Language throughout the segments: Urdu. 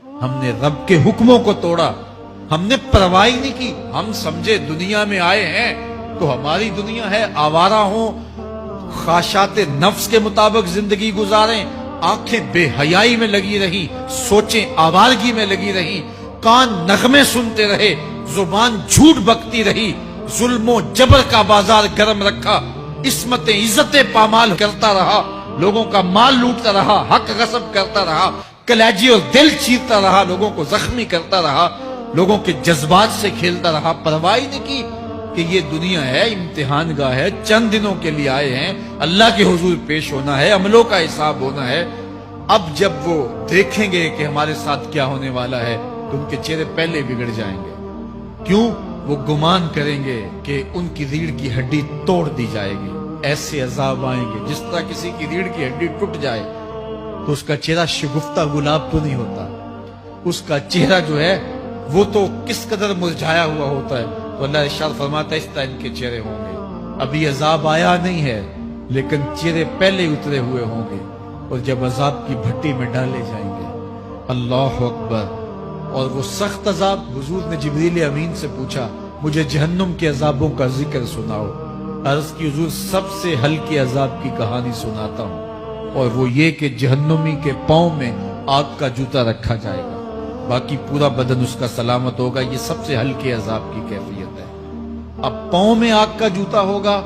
ہم نے رب کے حکموں کو توڑا, ہم نے پرواہ ہی نہیں کی. ہم سمجھے دنیا میں آئے ہیں تو ہماری دنیا ہے, آوارہ ہوں, خواہشات نفس کے مطابق زندگی گزاریں, آنکھیں بے حیائی میں لگی رہی, سوچیں آوارگی میں لگی رہی, کان نغمے سنتے رہے, زبان جھوٹ بکتی رہی, ظلم و جبر کا بازار گرم رکھا, عصمت عزت پامال کرتا رہا, لوگوں کا مال لوٹتا رہا, حق غصب کرتا رہا, کلیجی اور دل چیرتا رہا, لوگوں کو زخمی کرتا رہا, لوگوں کے جذبات سے کھیلتا رہا. پرواہ نہیں کی کہ یہ دنیا ہے, امتحان گاہ ہے, چند دنوں کے لیے آئے ہیں, اللہ کے حضور پیش ہونا ہے, عملوں کا حساب ہونا ہے. اب جب وہ دیکھیں گے کہ ہمارے ساتھ کیا ہونے والا ہے تو ان کے چہرے پہلے بگڑ جائیں گے. کیوں؟ وہ گمان کریں گے کہ ان کی ریڑھ کی ہڈی توڑ دی جائے گی. ایسے عذاب آئیں گے جس طرح کسی کی ریڑھ کی ہڈی ٹوٹ جائے تو اس کا چہرہ شگفتہ گلاب تو نہیں ہوتا, اس کا چہرہ جو ہے وہ تو کس قدر مرجھایا ہوا ہوتا ہے. تو اللہ ارشاد فرماتا ہے اس طرح ان کے چہرے ہوں گے. ابھی عذاب آیا نہیں ہے لیکن چہرے پہلے اترے ہوئے ہوں گے, اور جب عذاب کی بھٹی میں ڈالے جائیں گے, اللہ اکبر, اور وہ سخت عذاب. حضور نے جبریل امین سے پوچھا مجھے جہنم کے عذابوں کا ذکر سناؤ. عرض کی حضور سب سے ہلکے عذاب کی کہانی سناتا ہوں, اور وہ یہ کہ جہنمی کے پاؤں میں آگ کا جوتا رکھا جائے گا, باقی پورا بدن اس کا سلامت ہوگا. یہ سب سے ہلکے عذاب کی کیفیت ہے. اب پاؤں میں آگ کا جوتا ہوگا,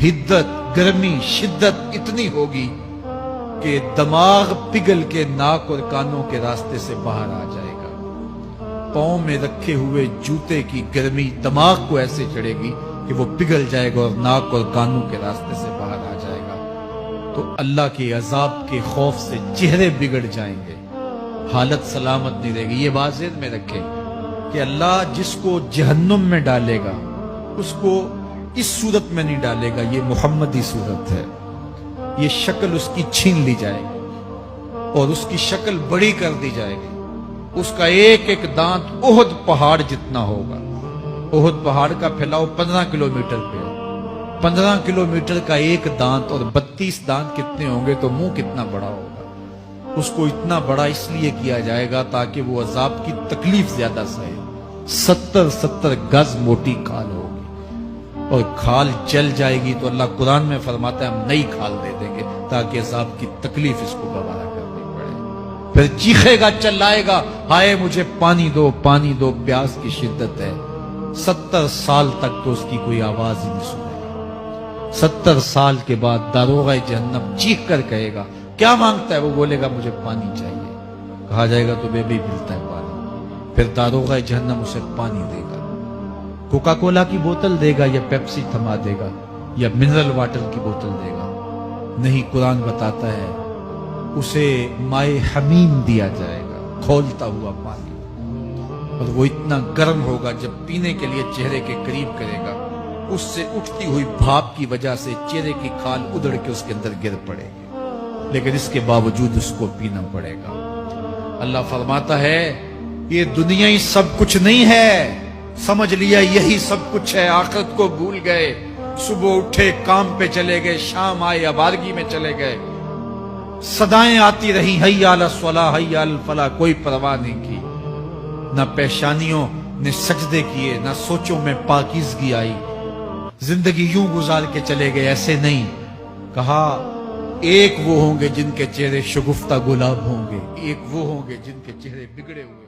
حدت, گرمی, شدت اتنی ہوگی کہ دماغ پگھل کے ناک اور کانوں کے راستے سے باہر آ جائے گا. پاؤں میں رکھے ہوئے جوتے کی گرمی دماغ کو ایسے چڑھے گی کہ وہ پگھل جائے گا اور ناک اور کانوں کے راستے سے باہر آ جائے گا. تو اللہ کے عذاب کے خوف سے چہرے بگڑ جائیں گے, حالت سلامت نہیں رہے گی. یہ بات ذہن میں رکھیں کہ اللہ جس کو جہنم میں ڈالے گا اس کو اس صورت میں نہیں ڈالے گا. یہ محمدی صورت ہے, یہ شکل اس کی چھین لی جائے گی اور اس کی شکل بڑی کر دی جائے گی. اس کا ایک ایک دانت احد پہاڑ جتنا ہوگا. احد پہاڑ کا پھیلاؤ 15 کلومیٹر پہ, 15 کلومیٹر کا ایک دانت, اور 32 دانت کتنے ہوں گے تو منہ کتنا بڑا ہوگا. اس کو اتنا بڑا اس لیے کیا جائے گا تاکہ وہ عذاب کی تکلیف زیادہ سہے. 70 گز موٹی کھال ہوگی, اور کھال چل جائے گی تو اللہ قرآن میں فرماتا ہے ہم نئی کھال دے دیں گے تاکہ عذاب کی تکلیف اس کو گوارا کرنی پڑے. پھر چیخے گا, چلائے گا, ہائے مجھے پانی دو, پانی دو, پیاس کی شدت ہے. 70 سال تک تو اس کی کوئی آواز ہی نہیں سنے گا. 70 سال کے بعد داروغہ جہنم چیخ کر کہے گا کیا مانگتا ہے؟ وہ بولے گا مجھے پانی چاہیے. کہا جائے گا تو بے بھی ملتا ہے پانی. پھر داروغہ جہنم اسے پانی دے گا, کوکا کولا کی بوتل دے گا یا پیپسی تھما دے گا یا منرل واٹر کی بوتل دے گا؟ نہیں, قرآن بتاتا ہے اسے مائے حمیم دیا جائے گا, کھولتا ہوا پانی, اور وہ اتنا گرم ہوگا جب پینے کے لیے چہرے کے قریب کرے گا اس سے اٹھتی ہوئی بھاپ کی وجہ سے چہرے کی کھال ادھڑ کے اس کے اندر گر پڑے گی, لیکن اس کے باوجود اس کو پینا پڑے گا. اللہ فرماتا ہے یہ دنیا ہی سب کچھ نہیں ہے, سمجھ لیا یہی سب کچھ ہے, آخرت کو بھول گئے. صبح اٹھے کام پہ چلے گئے, شام آئے آوارگی میں چلے گئے, صدائیں آتی رہی حی علی الصلاۃ حی علی الفلاح, کوئی پرواہ نہیں کی. نہ پیشانیوں نے سجدے کیے, نہ سوچوں میں پاکیزگی آئی. زندگی یوں گزار کے چلے گئے. ایسے نہیں, کہا ایک وہ ہوں گے جن کے چہرے شگفتہ گلاب ہوں گے, ایک وہ ہوں گے جن کے چہرے بگڑے ہوئے.